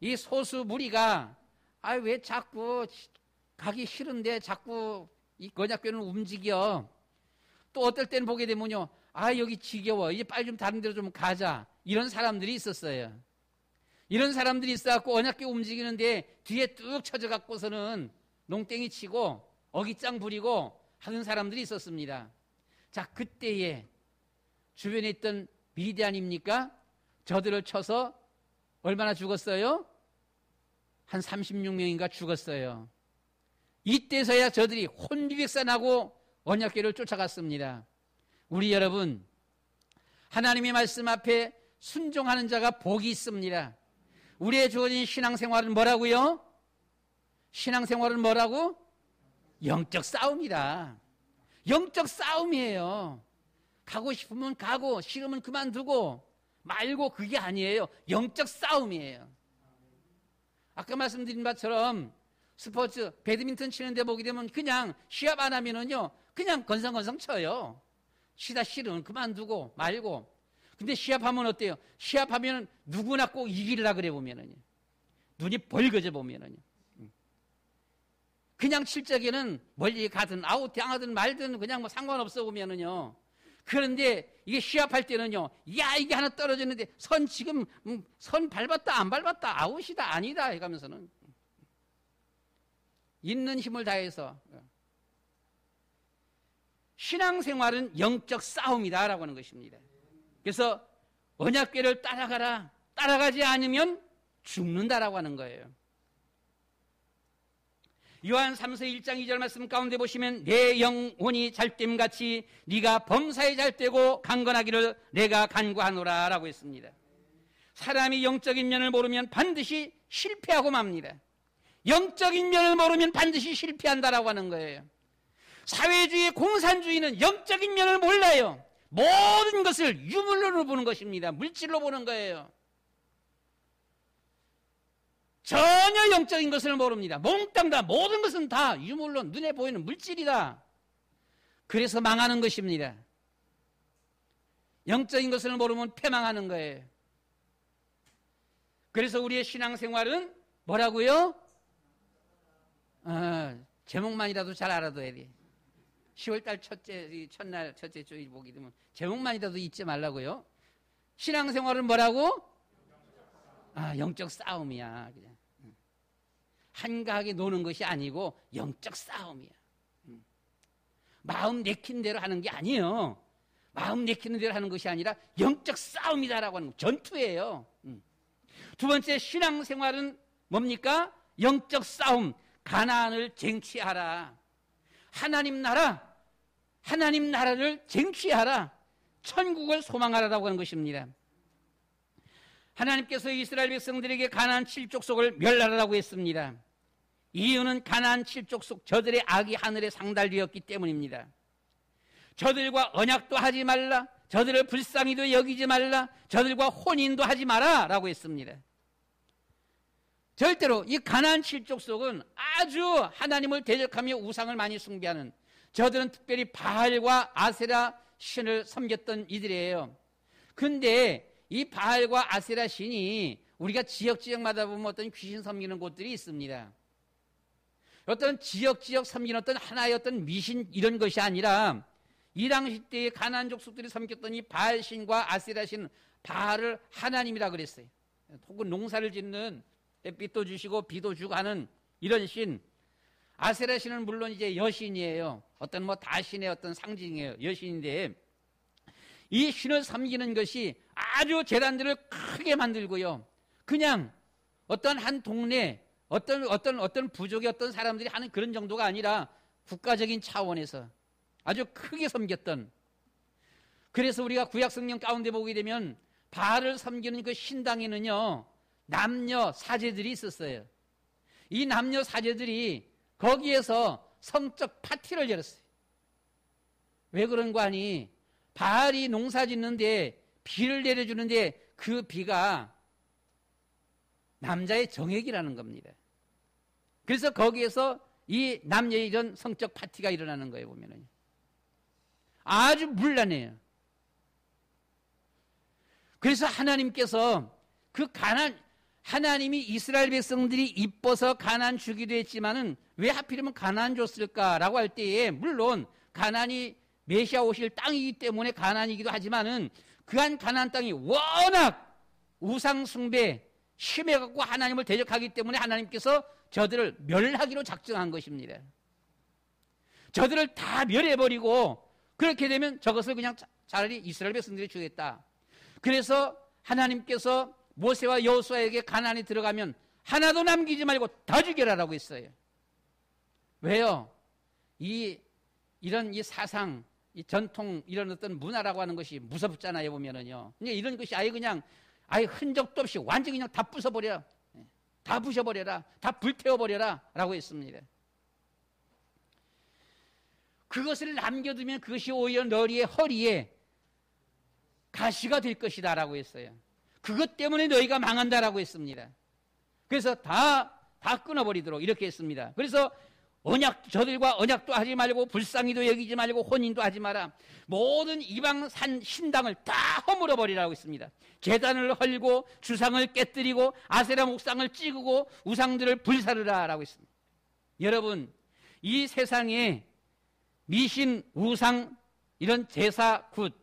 이 소수 무리가 왜 자꾸 가기 싫은데 자꾸 이 언약궤는 움직여. 또 어떨 때는 보게 되면요, 여기 지겨워. 이제 빨리 좀 다른 데로 좀 가자. 이런 사람들이 있었어요. 이런 사람들이 있어갖고 언약궤 움직이는데 뒤에 뚝 쳐져갖고서는 농땡이 치고 어깃장 부리고 하는 사람들이 있었습니다. 자, 그때에 주변에 있던 미디안입니까? 저들을 쳐서 얼마나 죽었어요? 한 36명인가 죽었어요. 이때서야 저들이 혼비백산하고 언약궤를 쫓아갔습니다. 우리 여러분, 하나님의 말씀 앞에 순종하는 자가 복이 있습니다. 우리의 주어진 신앙생활은 뭐라고요? 신앙생활은 뭐라고? 영적 싸움이다. 영적 싸움이에요. 가고 싶으면 가고 싫으면 그만두고 말고 그게 아니에요. 영적 싸움이에요. 아까 말씀드린 것처럼 스포츠 배드민턴 치는데 보게 되면 그냥 시합 안 하면은요 그냥 건성건성 쳐요. 치다 싫으면 그만두고 말고. 근데 시합하면 어때요? 시합하면 누구나 꼭 이기려고 그래 보면은요. 눈이 벌거져 보면은요. 그냥 칠 적에는 멀리 가든 아웃당하든 말든 그냥 뭐 상관없어 보면은요. 그런데 이게 시합할 때는요. 야, 이게 하나 떨어졌는데 선 지금 선 밟았다 안 밟았다 아웃이다 아니다 해가면서는 있는 힘을 다해서. 신앙생활은 영적 싸움이다라고 하는 것입니다. 그래서 언약궤를 따라가라. 따라가지 않으면 죽는다라고 하는 거예요. 요한 3서 1장 2절 말씀 가운데 보시면 내 영혼이 잘됨같이 네가 범사에 잘되고 강건하기를 내가 간구하노라 라고 했습니다. 사람이 영적인 면을 모르면 반드시 실패하고 맙니다. 영적인 면을 모르면 반드시 실패한다라고 하는 거예요. 사회주의 공산주의는 영적인 면을 몰라요. 모든 것을 유물로 보는 것입니다. 물질로 보는 거예요. 전혀 영적인 것을 모릅니다. 몽땅 다 모든 것은 다 유물로 눈에 보이는 물질이다. 그래서 망하는 것입니다. 영적인 것을 모르면 패망하는 거예요. 그래서 우리의 신앙생활은 뭐라고요? 제목만이라도 잘 알아둬야 돼. 10월달 첫날 첫째 주일 보게 되면 제목만이라도 잊지 말라고요. 신앙생활은 뭐라고? 영적 싸움이야. 그냥 한가하게 노는 것이 아니고 영적 싸움이야. 마음 내키는 대로 하는 게 아니에요. 마음 내키는 대로 하는 것이 아니라 영적 싸움이다라고 하는 전투예요. 두 번째 신앙생활은 뭡니까? 영적 싸움. 가나안을 쟁취하라. 하나님 나라를 쟁취하라. 천국을 소망하라라고 하는 것입니다. 하나님께서 이스라엘 백성들에게 가나안 7족속을 멸하라고 했습니다. 이유는 가나안 7족속 저들의 악이 하늘에 상달되었기 때문입니다. 저들과 언약도 하지 말라. 저들을 불쌍히도 여기지 말라. 저들과 혼인도 하지 마라 라고 했습니다. 절대로 이 가나안 7족속은 아주 하나님을 대적하며 우상을 많이 숭배하는, 저들은 특별히 바알과 아세라 신을 섬겼던 이들이에요. 근데 이 바알과 아세라 신이 우리가 지역마다 보면 어떤 귀신 섬기는 곳들이 있습니다. 어떤 지역 섬기는 어떤 하나의 어떤 미신 이런 것이 아니라 이 당시 때의 가나안 족속들이 섬겼던 이 바알신과 아세라신, 바알을 하나님이라 그랬어요. 혹은 농사를 짓는 햇빛도 주시고 비도 주고 하는 이런 신, 아세라신은 물론 이제 여신이에요. 어떤 뭐 다신의 어떤 상징이에요. 여신인데 이 신을 섬기는 것이 아주 제단들을 크게 만들고요. 그냥 어떤 한 동네 어떤 부족의 어떤 사람들이 하는 그런 정도가 아니라 국가적인 차원에서 아주 크게 섬겼던, 그래서 우리가 구약 성경 가운데 보게 되면 바알을 섬기는 그 신당에는요 남녀 사제들이 있었어요. 이 남녀 사제들이 거기에서 성적 파티를 열었어요. 왜 그런 거 아니? 바알이 농사 짓는데 비를 내려주는데 그 비가 남자의 정액이라는 겁니다. 그래서 거기에서 이 남녀의 이런 성적 파티가 일어나는 거예요. 보면은 아주 문란해요. 그래서 하나님께서 그 하나님이 이스라엘 백성들이 이뻐서 가나안 주기도 했지만은 왜 하필이면 가나안 줬을까라고 할 때에 물론 가나안이 메시아 오실 땅이기 때문에 가나안이기도 하지만은 그한 가나안 땅이 워낙 우상 숭배 심해갖고 하나님을 대적하기 때문에 하나님께서 저들을 멸하기로 작정한 것입니다. 저들을 다 멸해버리고 그렇게 되면 저것을 그냥 차라리 이스라엘 백성들이 주겠다. 그래서 하나님께서 모세와 여호수아에게 가나안에 들어가면 하나도 남기지 말고 다 죽여라라고 했어요. 왜요? 이런 이 사상, 이 전통, 이런 어떤 문화라고 하는 것이 무섭잖아요. 보면은요. 이런 것이 아예 흔적도 없이 완전히 그냥 다 부숴버려, 다 부셔버려라, 다 불태워버려라 라고 했습니다. 그것을 남겨두면 그것이 오히려 너희의 허리에 가시가 될 것이다 라고 했어요. 그것 때문에 너희가 망한다라고 했습니다. 그래서 다 끊어버리도록 이렇게 했습니다. 그래서 저들과 언약도 하지 말고 불쌍히도 여기지 말고 혼인도 하지 마라. 모든 이방 신당을 다 허물어 버리라고 했습니다. 제단을 헐고 주상을 깨뜨리고 아세라 목상을 찍고 우상들을 불사르라 라고 했습니다. 여러분, 이 세상에 미신, 우상, 이런 제사, 굿,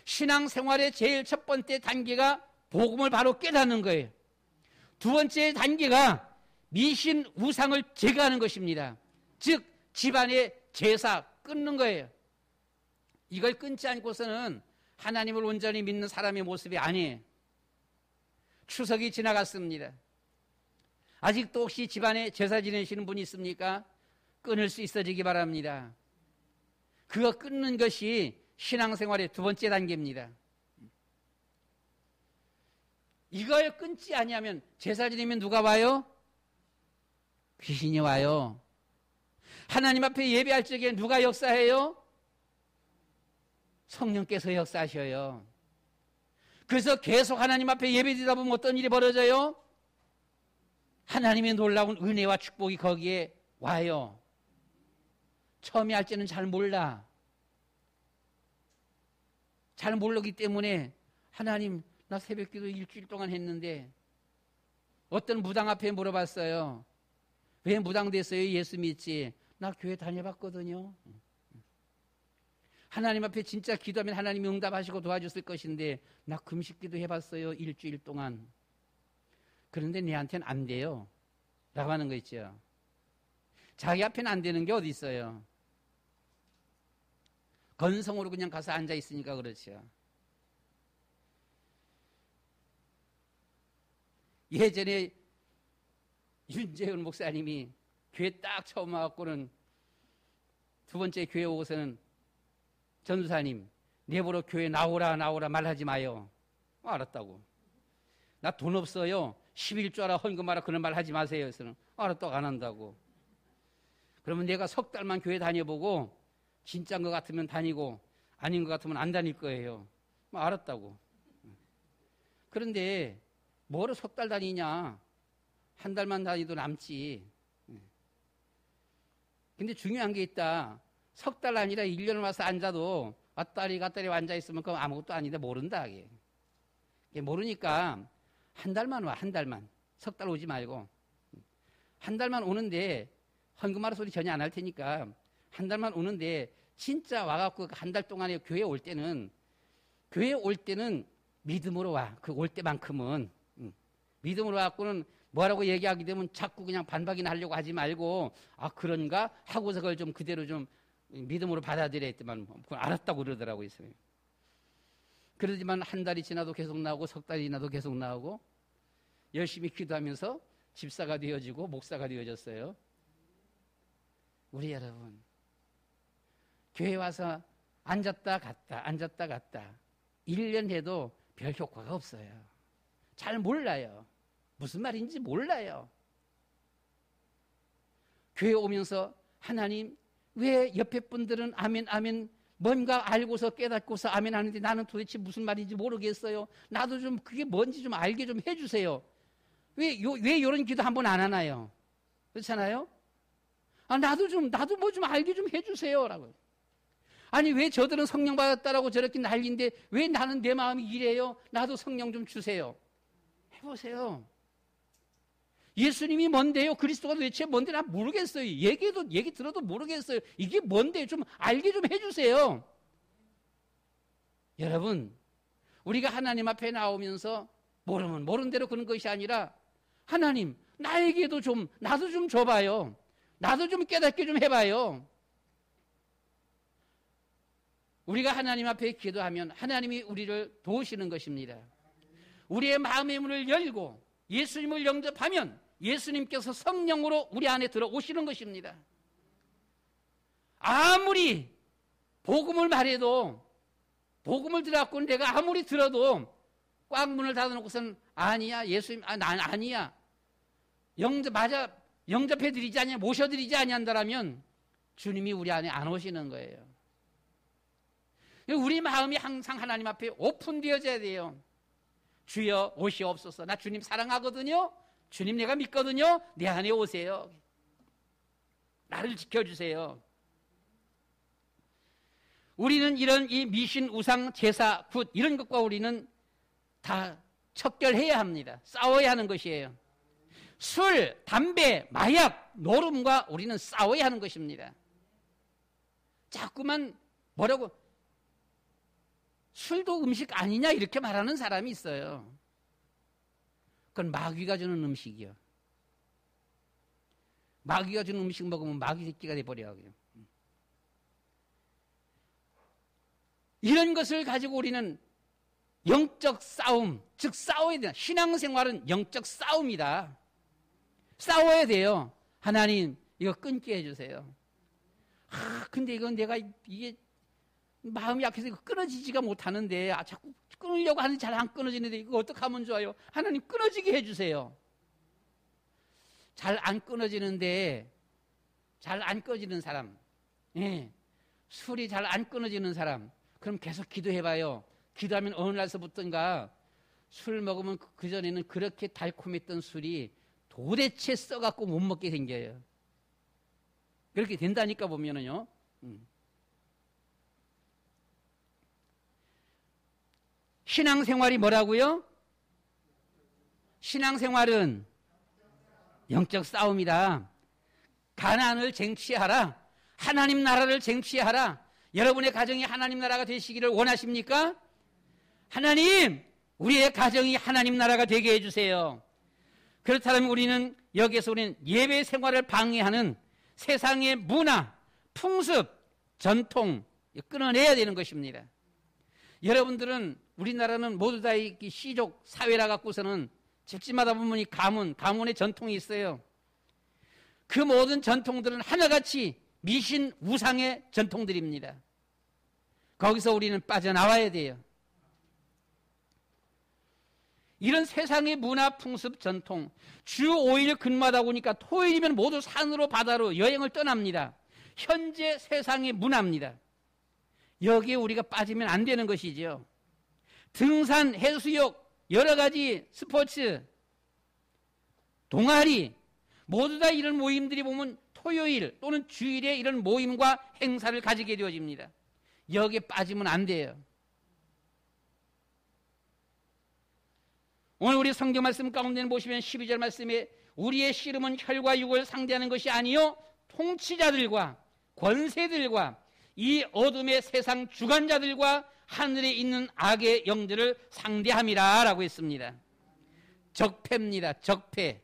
신앙생활의 제일 첫 번째 단계가 복음을 바로 깨닫는 거예요. 두 번째 단계가 미신, 우상을 제거하는 것입니다. 즉 집안의 제사 끊는 거예요. 이걸 끊지 않고서는 하나님을 온전히 믿는 사람의 모습이 아니에요. 추석이 지나갔습니다. 아직도 혹시 집안에 제사 지내시는 분이 있습니까? 끊을 수 있어지기 바랍니다. 그거 끊는 것이 신앙생활의 두 번째 단계입니다. 이걸 끊지 아니하면 제사 지내면 누가 와요? 귀신이 와요. 하나님 앞에 예배할 적에 누가 역사해요? 성령께서 역사하셔요. 그래서 계속 하나님 앞에 예배드리다 보면 어떤 일이 벌어져요? 하나님의 놀라운 은혜와 축복이 거기에 와요. 처음에 할 때는 잘 몰라. 잘 모르기 때문에 하나님, 나 새벽기도 일주일 동안 했는데 어떤 무당 앞에 물어봤어요. 왜 무당됐어요? 예수 믿지? 나 교회 다녀봤거든요. 하나님 앞에 진짜 기도하면 하나님이 응답하시고 도와줬을 것인데 나 금식기도 해봤어요. 일주일 동안. 그런데 내한테는 안 돼요. 라고 하는 거 있죠. 자기 앞에는 안 되는 게 어디 있어요. 건성으로 그냥 가서 앉아 있으니까 그렇죠. 예전에 윤재훈 목사님이 교회 딱 처음 와갖고는 두 번째 교회 오고서는 전도사님, 내보러 교회 나오라 말하지 마요. 알았다고. 나 돈 없어요. 11조라 헌금하라 그런 말 하지 마세요. 그래서는 알았다고 안 한다고. 그러면 내가 석 달만 교회 다녀보고 진짜인 것 같으면 다니고 아닌 것 같으면 안 다닐 거예요. 알았다고. 그런데 뭐로 석 달 다니냐? 한 달만 다니도 남지. 근데 중요한 게 있다. 석 달 아니라 1년을 와서 앉아도 왔다리 갔다리 앉아있으면 그건 아무것도 아닌데 모른다. 이게 모르니까 한 달만 와, 한 달만. 석 달 오지 말고. 한 달만 오는데 헌금하라 소리 전혀 안 할 테니까 한 달만 오는데 진짜 와갖고 한 달 동안에 교회 올 때는 믿음으로 와. 그 올 때만큼은. 믿음으로 와갖고는 뭐라고 얘기하게 되면 자꾸 그냥 반박이나 하려고 하지 말고 아 그런가 하고서 그걸 좀 그대로 좀 믿음으로 받아들여야 했더만 그걸 알았다고 그러더라고요. 그러지만 한 달이 지나도 계속 나오고 석 달이 지나도 계속 나오고 열심히 기도하면서 집사가 되어지고 목사가 되어졌어요. 우리 여러분 교회 와서 앉았다 갔다 1년 해도 별 효과가 없어요. 잘 몰라요. 무슨 말인지 몰라요. 교회 오면서 하나님 왜 옆에 분들은 아멘 아멘 뭔가 알고서 깨닫고서 아멘 하는데 나는 도대체 무슨 말인지 모르겠어요. 나도 좀 그게 뭔지 좀 알게 좀 해주세요. 왜 이런 기도 한번 안 하나요? 그렇잖아요? 아, 나도 뭐 좀 알게 좀 해주세요. 라고. 아니, 왜 저들은 성령 받았다라고 저렇게 난리인데 왜 나는 내 마음이 이래요? 나도 성령 좀 주세요. 해보세요. 예수님이 뭔데요? 그리스도가 도대체 뭔데? 난 모르겠어요. 얘기 들어도 모르겠어요. 이게 뭔데? 좀 알게 좀 해주세요. 여러분, 우리가 하나님 앞에 나오면서 모르면 모른 대로 그런 것이 아니라 하나님, 나에게도 좀, 나도 좀 줘봐요. 나도 좀 깨닫게 좀 해봐요. 우리가 하나님 앞에 기도하면 하나님이 우리를 도우시는 것입니다. 우리의 마음의 문을 열고 예수님을 영접하면 예수님께서 성령으로 우리 안에 들어오시는 것입니다. 아무리 복음을 말해도 복음을 들어갖고 내가 아무리 들어도 꽉 문을 닫아놓고선 아니야 예수님 난 아니야 영접해드리지 않냐 모셔드리지 않는다라면 주님이 우리 안에 안 오시는 거예요. 우리 마음이 항상 하나님 앞에 오픈되어져야 돼요. 주여 오시옵소서. 나 주님 사랑하거든요. 주님 내가 믿거든요. 내 안에 오세요. 나를 지켜주세요. 우리는 이런 이 미신 우상 제사 굿 이런 것과 우리는 다 척결해야 합니다. 싸워야 하는 것이에요. 술, 담배, 마약, 노름과 우리는 싸워야 하는 것입니다. 자꾸만 뭐라고 술도 음식 아니냐 이렇게 말하는 사람이 있어요. 그건 마귀가 주는 음식이요. 마귀가 주는 음식 먹으면 마귀 새끼가 돼버려요. 이런 것을 가지고 우리는 영적 싸움, 즉 싸워야 돼요. 신앙생활은 영적 싸움이다. 싸워야 돼요. 하나님 이거 끊게 해주세요. 근데 이건 내가 이게 마음이 약해서 이거 끊어지지가 못하는데 자꾸 끊으려고 하는데 잘 안 끊어지는데 이거 어떻게 하면 좋아요? 하나님 끊어지게 해주세요. 잘 안 끊어지는데 잘 안 꺼지는 사람 술이 잘 안 끊어지는 사람 그럼 계속 기도해봐요. 기도하면 어느 날서부터인가 술 먹으면 그전에는 그렇게 달콤했던 술이 도대체 써갖고 못 먹게 생겨요. 그렇게 된다니까 보면은요. 신앙생활이 뭐라고요? 신앙생활은 영적 싸움이다. 가난을 쟁취하라. 하나님 나라를 쟁취하라. 여러분의 가정이 하나님 나라가 되시기를 원하십니까? 하나님, 우리의 가정이 하나님 나라가 되게 해주세요. 그렇다면 우리는 여기에서 우리는 예배 생활을 방해하는 세상의 문화, 풍습, 전통 끊어내야 되는 것입니다. 여러분들은 우리나라는 모두 다 이 시족 사회라 갖고서는 집집마다 보면 이 가문의 전통이 있어요. 그 모든 전통들은 하나같이 미신 우상의 전통들입니다. 거기서 우리는 빠져나와야 돼요. 이런 세상의 문화, 풍습, 전통 주 5일 근무하다 보니까 토요일이면 모두 산으로 바다로 여행을 떠납니다. 현재 세상의 문화입니다. 여기에 우리가 빠지면 안 되는 것이죠. 등산, 해수욕, 여러 가지 스포츠, 동아리 모두 다 이런 모임들이 보면 토요일 또는 주일에 이런 모임과 행사를 가지게 되어집니다. 여기에 빠지면 안 돼요. 오늘 우리 성경 말씀 가운데 보시면 12절 말씀에 우리의 씨름은 혈과 육을 상대하는 것이 아니요 통치자들과 권세들과 이 어둠의 세상 주관자들과 하늘에 있는 악의 영들을 상대함이라 라고 했습니다. 적폐입니다. 적폐.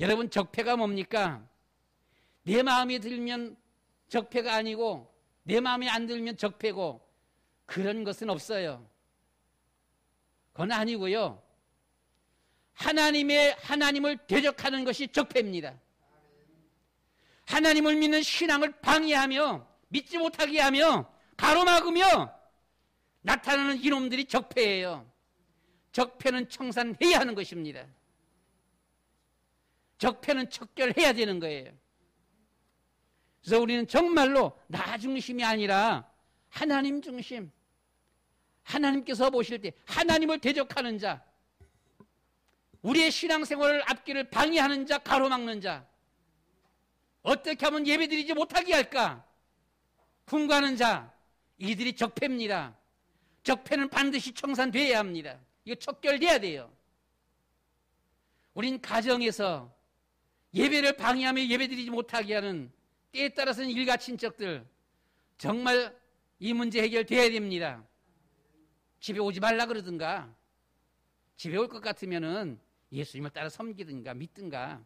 여러분, 적폐가 뭡니까? 내 마음에 들면 적폐가 아니고 내 마음에 안 들면 적폐고, 그런 것은 없어요. 그건 아니고요. 하나님을 대적하는 것이 적폐입니다. 하나님을 믿는 신앙을 방해하며 믿지 못하게 하며 가로막으며 나타나는 이놈들이 적폐예요. 적폐는 청산해야 하는 것입니다. 적폐는 척결해야 되는 거예요. 그래서 우리는 정말로 나 중심이 아니라 하나님 중심, 하나님께서 보실 때 하나님을 대적하는 자, 우리의 신앙생활을 앞길을 방해하는 자, 가로막는 자, 어떻게 하면 예배드리지 못하게 할까 궁구하는 자, 이들이 적폐입니다. 적폐는 반드시 청산돼야 합니다. 이거 척결돼야 돼요. 우린 가정에서 예배를 방해하며 예배드리지 못하게 하는 때에 따라서는 일가 친척들, 정말 이 문제 해결돼야 됩니다. 집에 오지 말라 그러든가, 집에 올 것 같으면은 예수님을 따라 섬기든가 믿든가.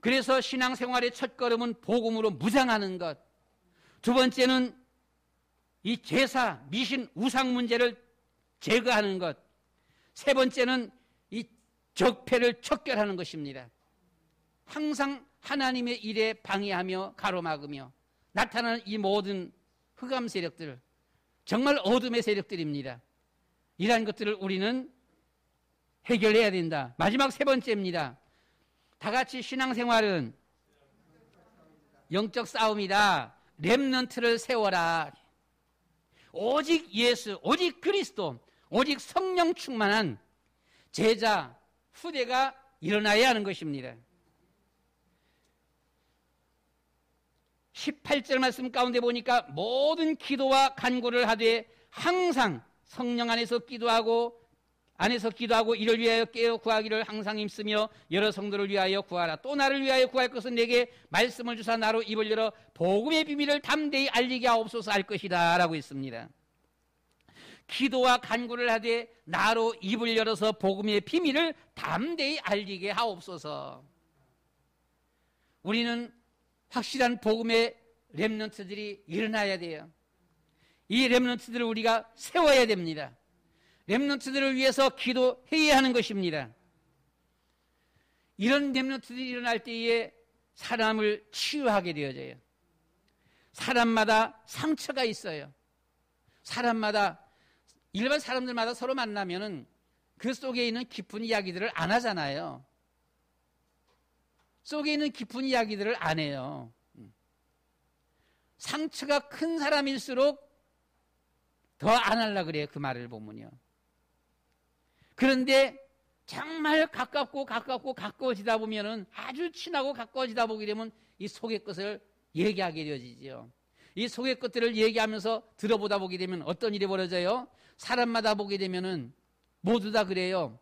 그래서 신앙생활의 첫걸음은 복음으로 무장하는 것, 두 번째는 이 제사, 미신, 우상 문제를 제거하는 것, 세 번째는 이 적폐를 척결하는 것입니다. 항상 하나님의 일에 방해하며 가로막으며 나타나는 이 모든 흑암 세력들, 정말 어둠의 세력들입니다. 이러한 것들을 우리는 해결해야 된다. 마지막 세 번째입니다. 다 같이 신앙생활은 영적 싸움이다. 렘넌트를 세워라. 오직 예수, 오직 그리스도, 오직 성령 충만한 제자, 후대가 일어나야 하는 것입니다. 18절 말씀 가운데 보니까 모든 기도와 간구를 하되 항상 성령 안에서 기도하고 이를 위하여 깨어 구하기를 항상 힘쓰며 여러 성도를 위하여 구하라. 또 나를 위하여 구할 것은 내게 말씀을 주사 나로 입을 열어 복음의 비밀을 담대히 알리게 하옵소서 할 것이다 라고 했습니다. 기도와 간구를 하되 나로 입을 열어서 복음의 비밀을 담대히 알리게 하옵소서. 우리는 확실한 복음의 렘넌트들이 일어나야 돼요. 이 렘넌트들을 우리가 세워야 됩니다. 렘넌트들을 위해서 기도해야 하는 것입니다. 이런 렘넌트들이 일어날 때에 사람을 치유하게 되어져요. 사람마다 상처가 있어요. 사람마다, 일반 사람들마다 서로 만나면은 그 속에 있는 깊은 이야기들을 안 하잖아요. 속에 있는 깊은 이야기들을 안 해요. 상처가 큰 사람일수록 더 안 하려고 그래요. 그 말을 보면요. 그런데 정말 가까워지다 보면은, 아주 친하고 가까워지다 보게 되면 이 속의 것을 얘기하게 되어지죠. 이 속의 것들을 얘기하면서 들어보다 보게 되면 어떤 일이 벌어져요? 사람마다 보게 되면은 모두 다 그래요.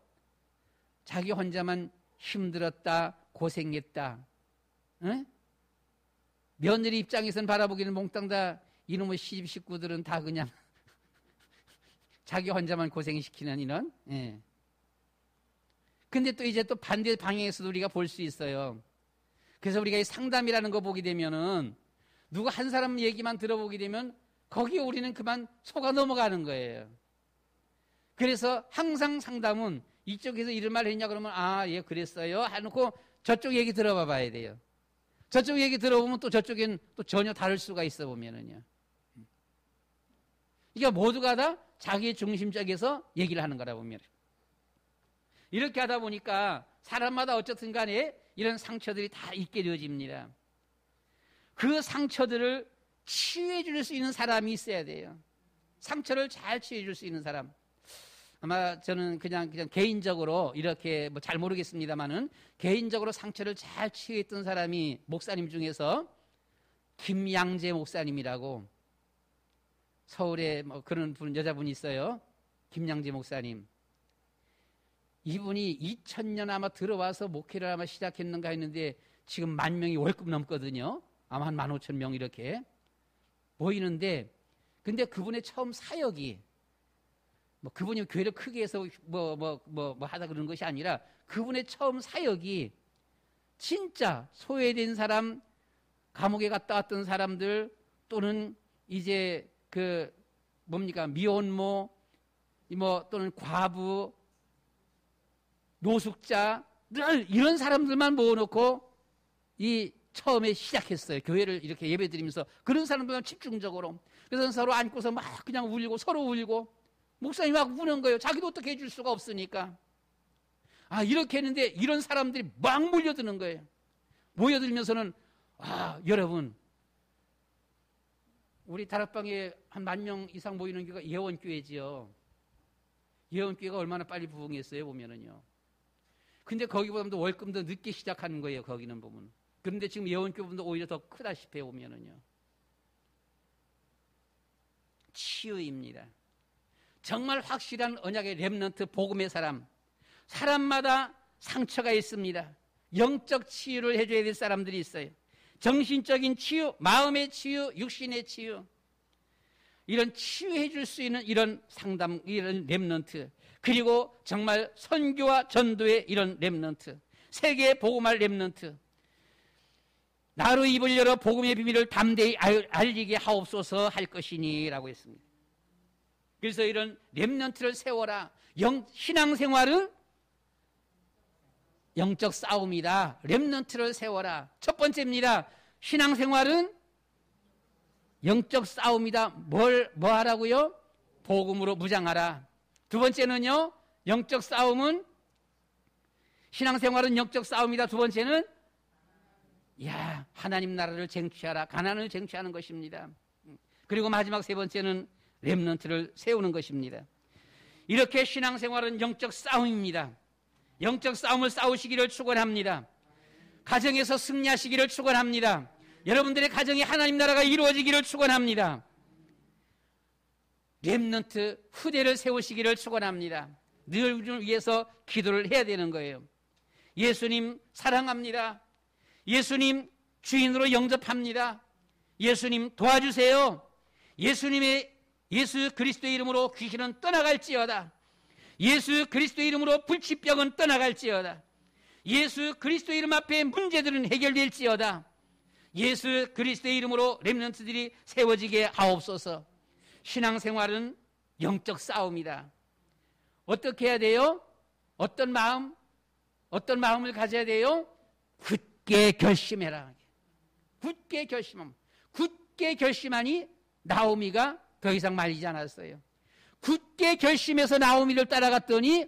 자기 혼자만 힘들었다, 고생했다. 에? 며느리 입장에서는 바라보기는 몽땅 다 이놈의 시집 식구들은 다 그냥 자기 혼자만 고생시키는 이런. 예. 근데 또 이제 또 반대 방향에서도 우리가 볼 수 있어요. 그래서 우리가 이 상담이라는 거 보게 되면은 누구 한 사람 얘기만 들어보게 되면 거기에 우리는 그만 속아 넘어가는 거예요. 그래서 항상 상담은 이쪽에서 이런 말 했냐 그러면 아, 예, 그랬어요. 해놓고 저쪽 얘기 들어봐 봐야 돼요. 저쪽 얘기 들어보면 또 저쪽엔 또 전혀 다를 수가 있어 보면은요. 이게 모두가 다 자기 중심적에서 얘기를 하는 거라 보면. 이렇게 하다 보니까 사람마다 어쨌든 간에 이런 상처들이 다 있게 되어집니다. 그 상처들을 치유해 줄 수 있는 사람이 있어야 돼요. 상처를 잘 치유해 줄 수 있는 사람. 아마 저는 그냥 개인적으로 이렇게 뭐 잘 모르겠습니다만은 개인적으로 상처를 잘 치유했던 사람이 목사님 중에서 김양재 목사님이라고 서울에 뭐 그런 분, 여자분이 있어요. 김양지 목사님. 이분이 2000년 아마 들어와서 목회를 아마 시작했는가 했는데 지금 10,000명이 월급 넘거든요. 아마 한 15,000명 이렇게 모이는데, 근데 그분의 처음 사역이 뭐 그분이 교회를 크게 해서 뭐 하다 그러는 것이 아니라 그분의 처음 사역이 진짜 소외된 사람, 감옥에 갔다 왔던 사람들, 또는 이제 그 뭡니까 미혼모, 뭐 또는 과부, 노숙자, 늘 이런 사람들만 모아놓고 이 처음에 시작했어요. 교회를 이렇게 예배드리면서 그런 사람들만 집중적으로. 그래서 서로 안고서 막 그냥 울고, 서로 울고, 목사님 막 우는 거예요. 자기도 어떻게 해줄 수가 없으니까. 아, 이렇게 했는데 이런 사람들이 막 몰려드는 거예요. 모여들면서는, 아, 여러분, 우리 다락방에 한 10,000명 이상 모이는 교회가 예원교회지요. 예원교회가 얼마나 빨리 부흥했어요, 보면은요. 근데 거기보다도 월급도 늦게 시작하는 거예요, 거기는 보면. 그런데 지금 예원교회보다 오히려 더 크다시피 보면은요. 치유입니다. 정말 확실한 언약의 렘넌트 복음의 사람. 사람마다 상처가 있습니다. 영적 치유를 해줘야 될 사람들이 있어요. 정신적인 치유, 마음의 치유, 육신의 치유. 이런 치유해 줄 수 있는 이런 상담, 이런 렘넌트. 그리고 정말 선교와 전도의 이런 렘넌트. 세계에 복음할 렘넌트. 나로 입을 열어 복음의 비밀을 담대히 알리게 하옵소서 할 것이니 라고 했습니다. 그래서 이런 렘넌트를 세워라. 신앙생활은 영적 싸움이다. 렘넌트를 세워라. 첫 번째입니다. 신앙생활은 영적 싸움이다. 뭐 하라고요? 복음으로 무장하라. 두 번째는요, 영적 싸움은, 신앙생활은 영적 싸움이다. 두 번째는, 하나님 나라를 쟁취하라. 가난을 쟁취하는 것입니다. 그리고 마지막 세 번째는 렘넌트를 세우는 것입니다. 이렇게 신앙생활은 영적 싸움입니다. 영적 싸움을 싸우시기를 축원합니다. 가정에서 승리하시기를 축원합니다. 여러분들의 가정에 하나님 나라가 이루어지기를 축원합니다. 렘넌트 후대를 세우시기를 축원합니다. 늘 위해서 기도를 해야 되는 거예요. 예수님 사랑합니다. 예수님 주인으로 영접합니다. 예수님 도와주세요. 예수 그리스도의 이름으로 귀신은 떠나갈지어다. 예수 그리스도의 이름으로 불치병은 떠나갈지어다. 예수 그리스도의 이름 앞에 문제들은 해결될지어다. 예수 그리스도의 이름으로 렘넌트들이 세워지게 하옵소서. 신앙생활은 영적 싸움이다. 어떻게 해야 돼요? 어떤 마음을 가져야 돼요? 굳게 결심해라. 굳게 결심함. 굳게 결심하니 나오미가 더 이상 말리지 않았어요. 굳게 결심해서 나오미를 따라갔더니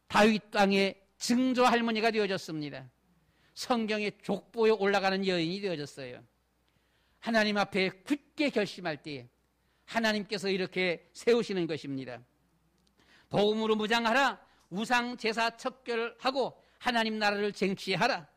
다윗 땅의 증조 할머니가 되어졌습니다. 성경의 족보에 올라가는 여인이 되어졌어요. 하나님 앞에 굳게 결심할 때 하나님께서 이렇게 세우시는 것입니다. 복음으로 무장하라. 우상 제사 척결하고 하나님 나라를 쟁취하라.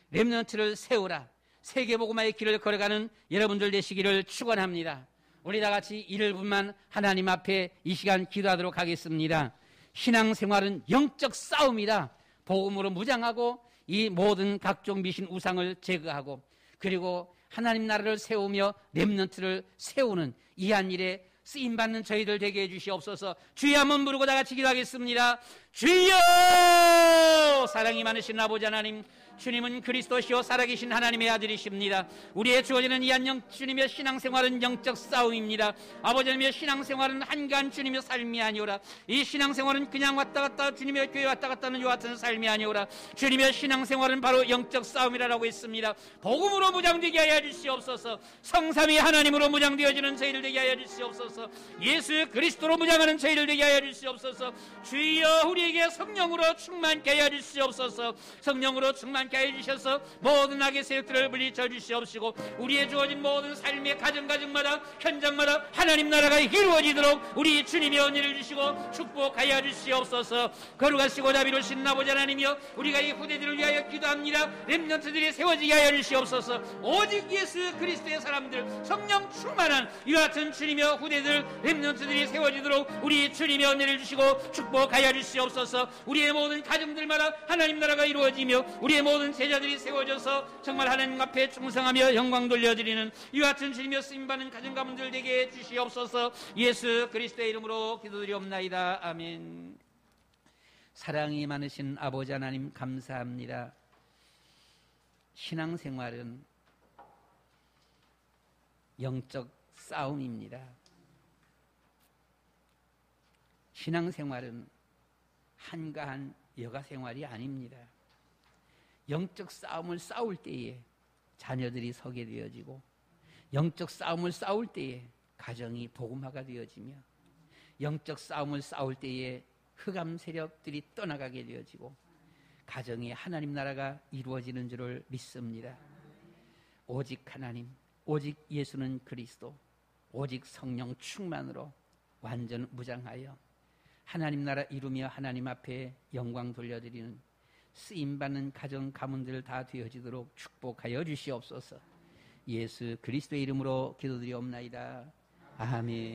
렘넌트를 세우라. 세계복음화의 길을 걸어가는 여러분들 되시기를 축원합니다. 우리 다 같이 1분만 하나님 앞에 이 시간 기도하도록 하겠습니다. 신앙생활은 영적 싸움이다. 복음으로 무장하고 이 모든 각종 미신 우상을 제거하고, 그리고 하나님 나라를 세우며 렘넌트를 세우는 이 한 일에 쓰임받는 저희들 되게 해주시옵소서. 주여 한번 부르고 다 같이 기도하겠습니다. 주여! 사랑이 많으신 아버지 하나님, 주님은 그리스도시요 살아계신 하나님의 아들이십니다. 우리의 주어지는 이 한 주님의 신앙생활은 영적 싸움입니다. 아버지 하나님의 신앙생활은 한가한 주님의 삶이 아니오라. 이 신앙생활은 그냥 왔다 갔다 주님의 교회 왔다 갔다 하는 이와 같은 삶이 아니오라. 주님의 신앙생활은 바로 영적 싸움이라고 했습니다. 복음으로 무장되게 하여 주시옵소서. 성삼위 하나님으로 무장되어지는 저희들 되게 하여 주시옵소서. 예수 그리스도로 무장하는 저희들 되게 하여 주시옵소서. 주여 우리에게 성령으로 충만케 하여 주시옵소서. 성령으로 충만케 않게 하여 주셔서 모든 악의 세력들을 물리쳐 주시옵시고 우리의 주어진 모든 삶의 가정마다 현장마다 하나님 나라가 이루어지도록 우리 주님의 은혜를 주시고 축복하여 주시옵소서. 거룩하시고 자비로우신 아버지 하나님이여, 우리가 이 후대들을 위하여 기도합니다. 렘넌트들이 세워지게 하여 주시옵소서. 오직 예수 그리스도의 사람들, 성령 충만한 이와 같은 주님의 후대들, 렘넌트들이 세워지도록 우리 주님의 은혜를 주시고 축복하여 주시옵소서. 우리의 모든 가정들마다 하나님 나라가 이루어지며 우리의 모든 제자들이 세워져서 정말 하나님 앞에 충성하며 영광 돌려드리는 이와 같은 주님의 쓰임받는 가정 가문들 되게 해주시옵소서. 예수 그리스도의 이름으로 기도드리옵나이다. 아멘. 사랑이 많으신 아버지 하나님 감사합니다. 신앙생활은 영적 싸움입니다. 신앙생활은 한가한 여가생활이 아닙니다. 영적 싸움을 싸울 때에 자녀들이 서게 되어지고, 영적 싸움을 싸울 때에 가정이 복음화가 되어지며, 영적 싸움을 싸울 때에 흑암 세력들이 떠나가게 되어지고 가정에 하나님 나라가 이루어지는 줄을 믿습니다. 오직 하나님, 오직 예수는 그리스도, 오직 성령 충만으로 완전 무장하여 하나님 나라 이루며 하나님 앞에 영광 돌려드리는 쓰임받는 가정 가문들 다 되어지도록 축복하여 주시옵소서. 예수 그리스도의 이름으로 기도드리옵나이다. 아멘.